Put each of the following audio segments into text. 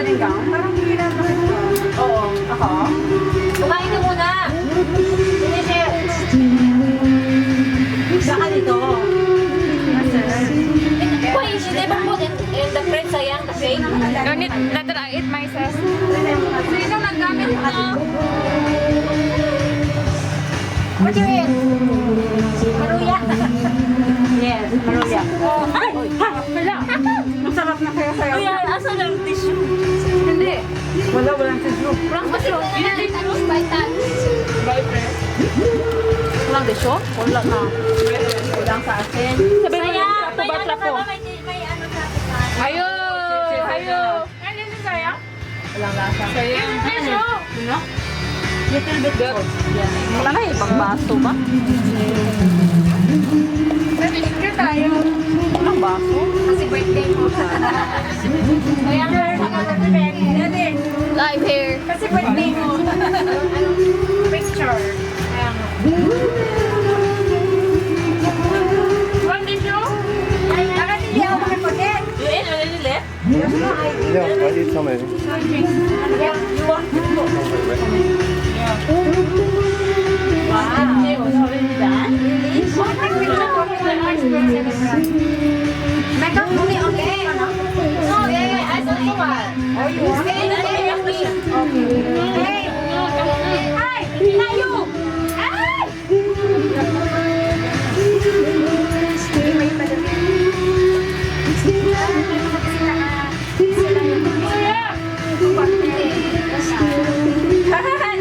wedding gown? Parang hirap na ito. Oo. Ako? Kumain ka muna. Finisher. Baka dito. Why you should never put in the fridge, sayang, the cake. Don't need that I eat myself. Sino naggamit na? What do you eat? Maruya. Yes, maruya. Ay! Wala. Masarap na kaya sa'yo. Kuya, asan ang tissue? Hindi. Walang tissue. Walang tissue. Boyfriend? Walang desyo? Wala na. Walang sa akin. Sabi mo yung May batra po. may ano sa akin. Hayo! Hayo! Ano yun sayang? Walang lasa. Sayang. Ano? Little bit good. Wala na ibang baso ba? Pwede tayo. Walang baso? Kasi birthday mo. Kaya nga, live here. Kasi birthday mo. Picture. Kaya nga. One tissue? Bakit hindi ako makipagin? You ate already left? Yeah, I did some of it. Makeup only, okay? No, yeah, I don't know what. Oh, you want? Hey! Ay! Layo! Ay!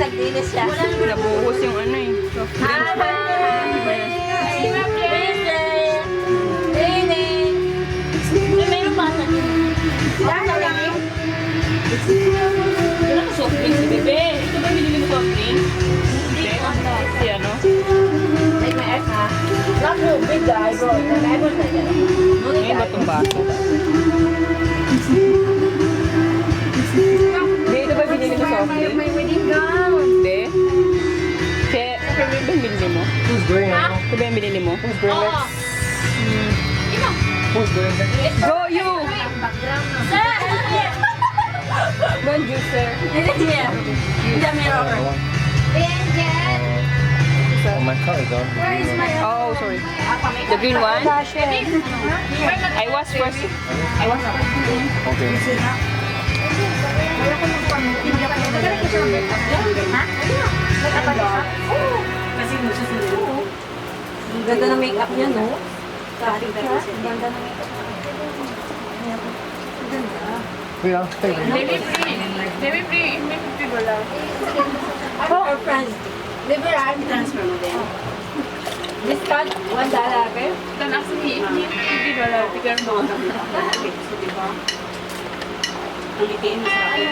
Nagdinis siya. Nabuhos yung ano eh. Wala ka soft drink si Bebe. Ito ba binili mo soft drink? Hindi. Si ano? Like my ex, ha? Not no big guy, bro. The guy was like that. Ngayon ba itong baso? Hindi, ito ba binili mo soft drink? My wedding gown. Hindi. Kaya, ito ba yung binili mo? Who's going now? Ito ba yung binili mo? Who's going next? Who's going next? Go you! Sir! Bonjour, sir. Yeah. Hindi, meron ako. Benjen! Oh, my car is on. Where is my... Oh, sorry. The green one? I was first. I was Okay. Kasi magsusunod. Ang ganda ng makeup niya, no? Ang ganda ng makeup. Yeah, thank you. Baby free. Baby free. Ako or friends? Liberal. Transfer mo din. Discount $1, okay? Dan actually, $50. Tignan mo. So, diba? Ang litiin mo sa akin.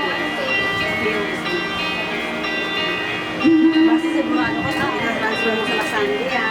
Basta sigurado ko sa transfer mo sa Masandi, ha?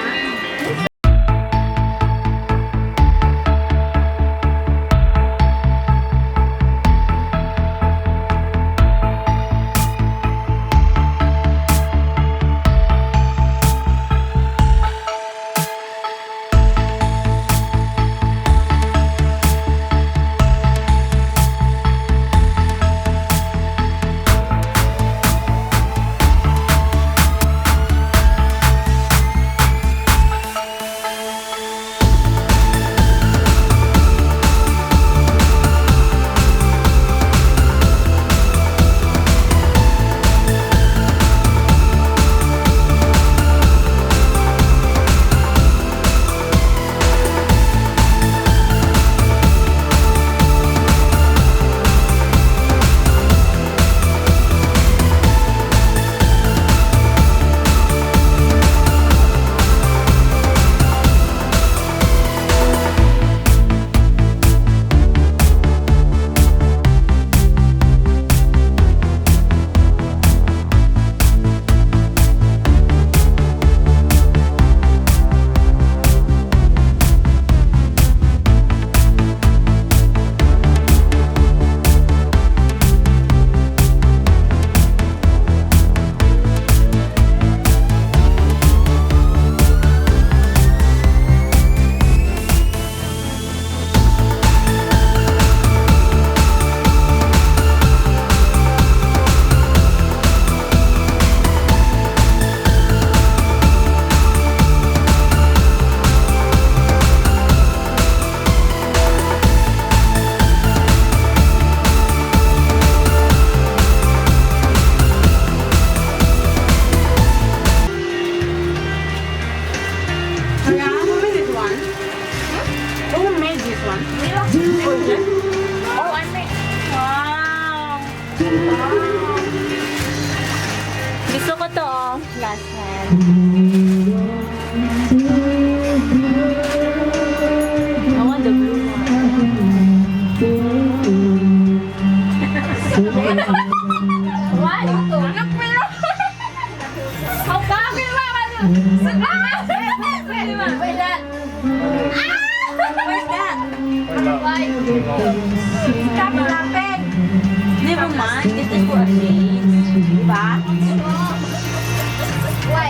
Gusto ko to, oh. Last hand. I want the blue one. What? Look me up. How come you Wait, that. Where's that? Why? Stop laughing. Never mind, this is for a change. Diba? Why?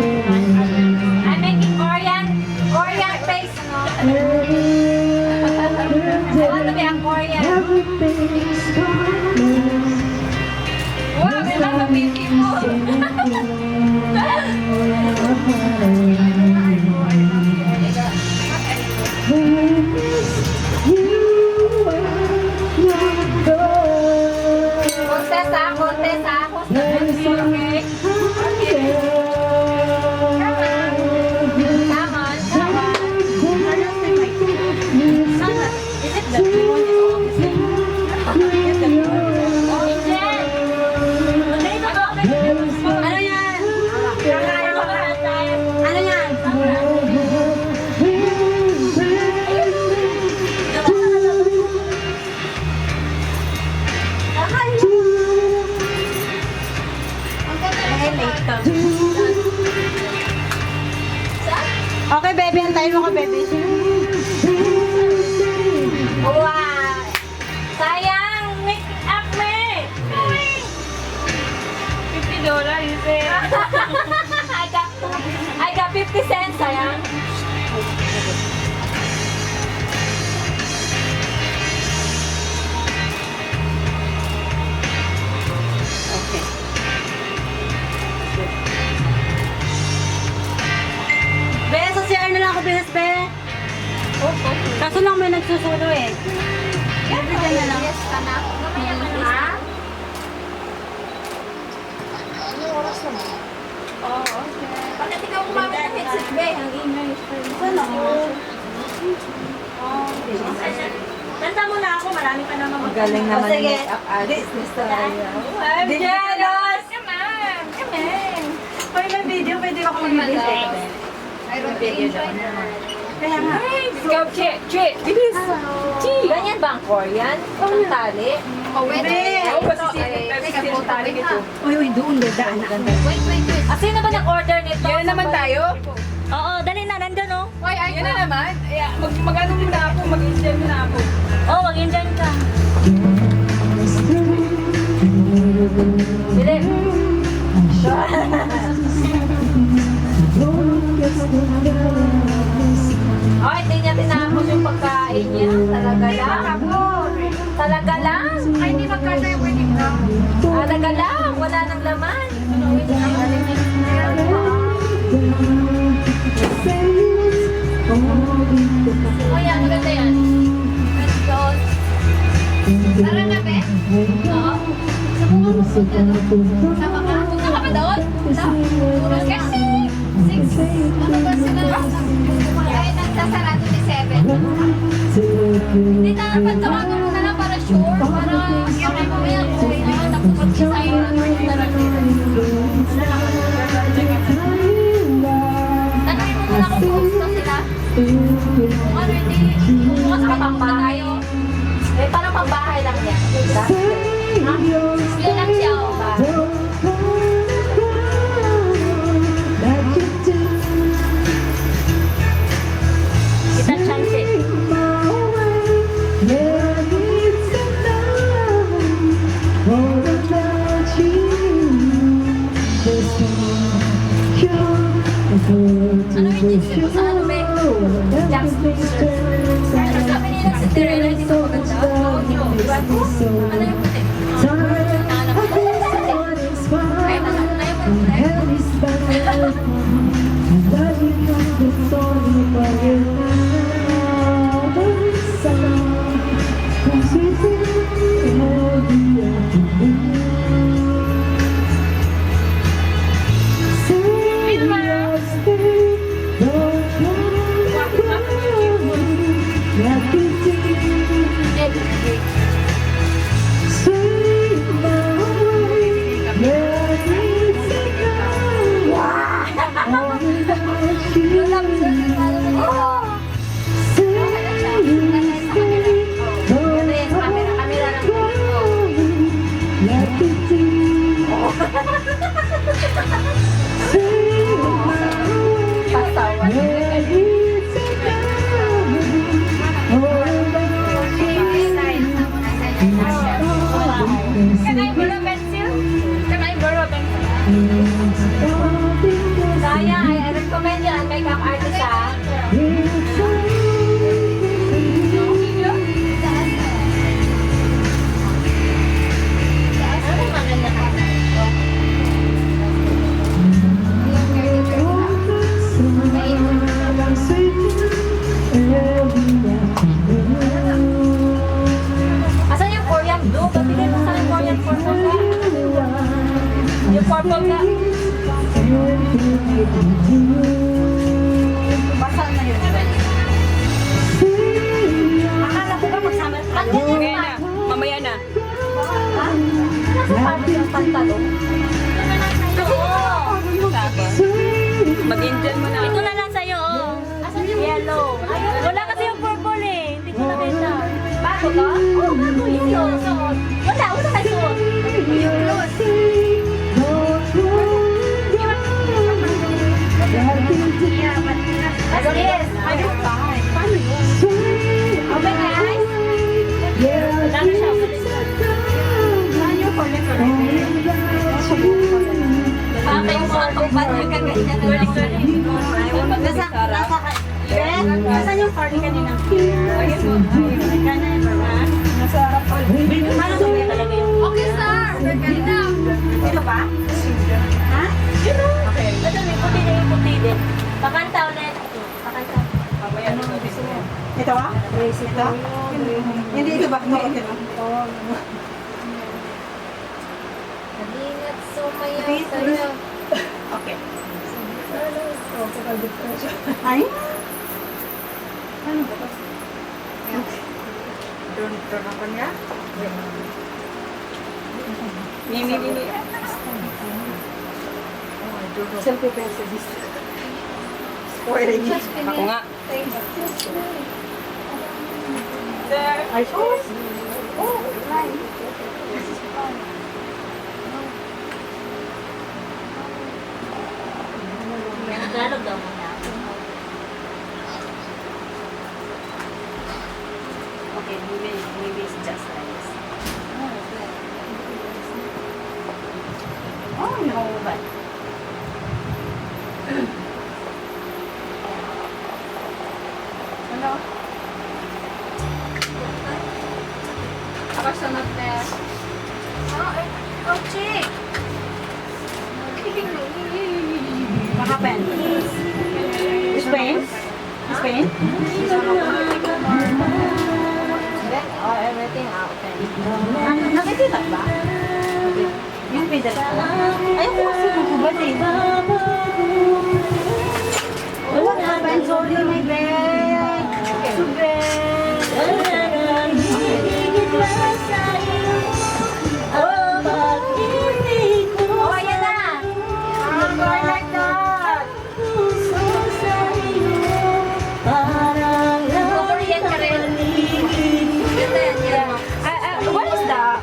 I'm making Korean face. I want to be a Korean. Wow, we love a beautiful. Contest ah. Okay. Come on. Is it the blue one is all the same? Is the blue one is Ano yan? Ano yan? Okay, baby. Antayin mo ka, baby. Wow! Sayang! Make up me! $50, you say. I got 50 cents, sayang. Okay. Be, sa CR na lang ako, Binas, Be. Kaso lang may nagsusulo eh. Every time na lang. Yes, ka na. Ha? Anong oras na ba? Oo, okay. Bakit ikaw kumamit ng headset, be? Ang ingay. Sana all. Kanta mo na ako, marami pa naman Galing naman sige. yung make-up artist ni Saraya. I'm jealous! Come on! Come on! Pag may video, pwede ako mag-video. I don't enjoy na. Kaya nga. Go, Chit. Bilis. Ganyan ba ang Korean? Ang tali? Oh, wait. Hindi. Uy, doon, daan na. Wait. Ah, sino ba nag-order nito? Yan naman tayo. Oo, dali na, nandun oh. Why, Yan na naman. Mag-ano muna ako. Mag-install muna ako. Oo, mag-indyan ka. Bilip. Oh, hindi niya tinapos yung pagkain niya. Talaga lang. Talaga lang? Ay, hindi magkasya yung wedding gown. Talaga lang. Wala nang laman. Oh, yan. Maganda yan. Let's go. Tara na, be? Oo. Subukan mo punta doon. Sama ka? Punta ka ba doon? Kasi 6. Ano ba sila? Kaya nagsasarado ni 7. Hindi na dapat tawagan mo na lang para sure. Para okay mo yan. Okay na. Tapos sa'yo na tanongin mo muna kung post na sila. Kung ano hindi. Bukas ka pambahay. Eh, parang pambahay lang yan. Ha? Sila lang siya. Kita chance eh. Ano yung tips mo sa ano, be? Jack's Ano sabi nila sa Tirela, hindi mo maganda? Ano yung puti? Ay, masakot na yung puti. Say Can I borrow pencil? Can I borrow pencil? Kaya, I recommend you ang makeup artist ah. Ano maganda ka? Asan yung Korean blue? Pabili mo sa akin Korean purple ka. Yung purple ka. Basa na yun. Akala ko ba magsama tayo? Okay na. Mamaya na. Nasa party yung pantalon. Tapos, mag-enjoy mo na. Ito na lang sa'yo, oh. Asan yung Yellow. Wala kasi yung purple eh. Hindi ko nakita. bago ka? Oo, bago yun. Suot. Wala kayo suot. Yung clothes. As is. Paano yun? Open my eyes. Wala na siya. Saan yung corner ko? Baka yung mga kumpad na kaganyan. Nasaan yung cardigan ni ng Nasa harap ko. Paano sumiya talaga yun? Okay, sir. Ganda. Ito ba? Ha? Yun o. Okay. Ito, may puti na yung puti din. Pakanta ulit. Pakanta. Mamaya na gusto mo. Ito ah? Ito? Hindi ito ba? Ito. Ingat sumayaw sa'yo. Okay. Ay? Ano ba ito? Doon ako niya? Mimi. Selfie pencil. Spoiling. Ako nga. Ay, oh. Tagalog daw muna. Okay, maybe it's just like this. Oh, no, but... Ano? Ako sunod na. Oh, chick! Makapen. Spain? Spain? Everything open. Nakikita ba? Yung pedal ko. Ayaw ko kasi bububad eh. Wala na, Ben. Sorry, my bag. Oh, ayan na! I like that! Korean ka rin. Ganda yan, yan. What is that?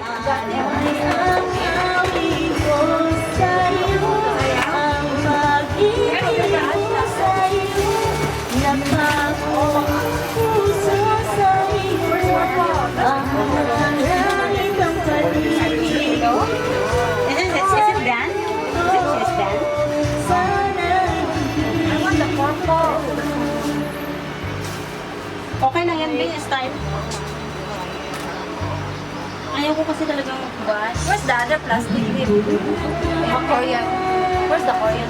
Is it Dan? Is it Dan? I want the purple. Okay lang yan, Ben. Style. Ayaw ko kasi talagang magbuhat. Where's the other plastic clip? Korean. Where's the Korean?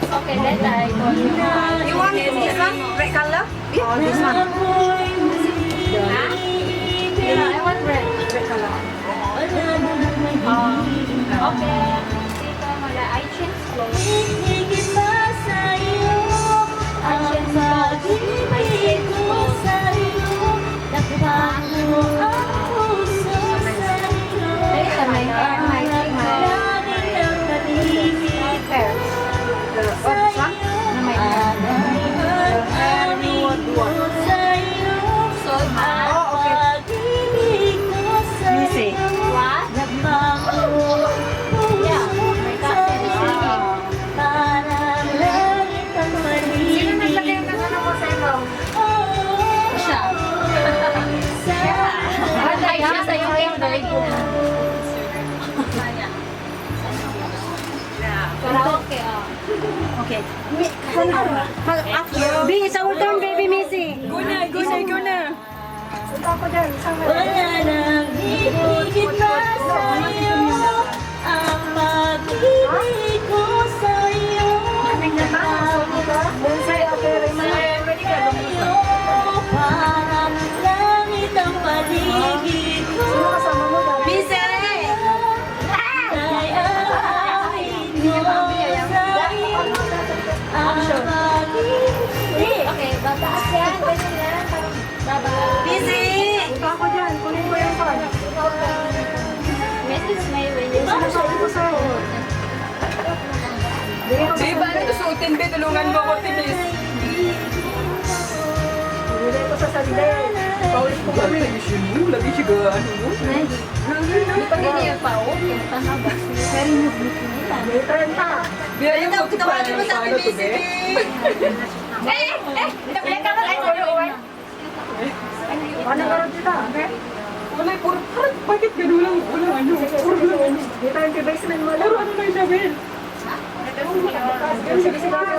Okay, then I told you. You want this one? Red color? Oh, this one. Huh? Yeah, I want red. Red color. Okay. Dito, mala. I change clothes. I change clothes. I change clothes. Ay, ito, my hair, my hair. Oh, this one? Na my hair. What? So, Oh, okay. Sige. B, it's our turn, baby Missy. Go na, go na, go na. Punta ako dyan. Isang Wala nang higit na sa'yo ang pag-ibig ko sa'yo. Doon sa'yo, pero Sa'yo, parang langit ang paligid ko. sino kasama mo dyan? Missy! Ay aawin mo sa'yo ang pag-ibig. Okay, bataas yan. Ganyan yan. Bye-bye. Missy! Punta ako dyan. Kunin ko yung card. Message may window. Sinasabi ko sa'yo. Bigay ko Di ba na susutin, be? Tulungan mo ako, Tinis. Bigay ko sa sandal. Paulit ko kami. Lagi siya ga, ano mo? Hindi pa ganyan pa. Okay, tanaba. May 30. Biyaya mo, Tawagin mo sa akin, Missy, B. Pinapilay ka ay tuloy. Paano ka rin dito? Okay? Wala, puro, bakit gano'n lang? Wala, ano? Puro lang, ano? Dito yung basement mo lang. Puro ano lang siya, Ben? Sige, sige.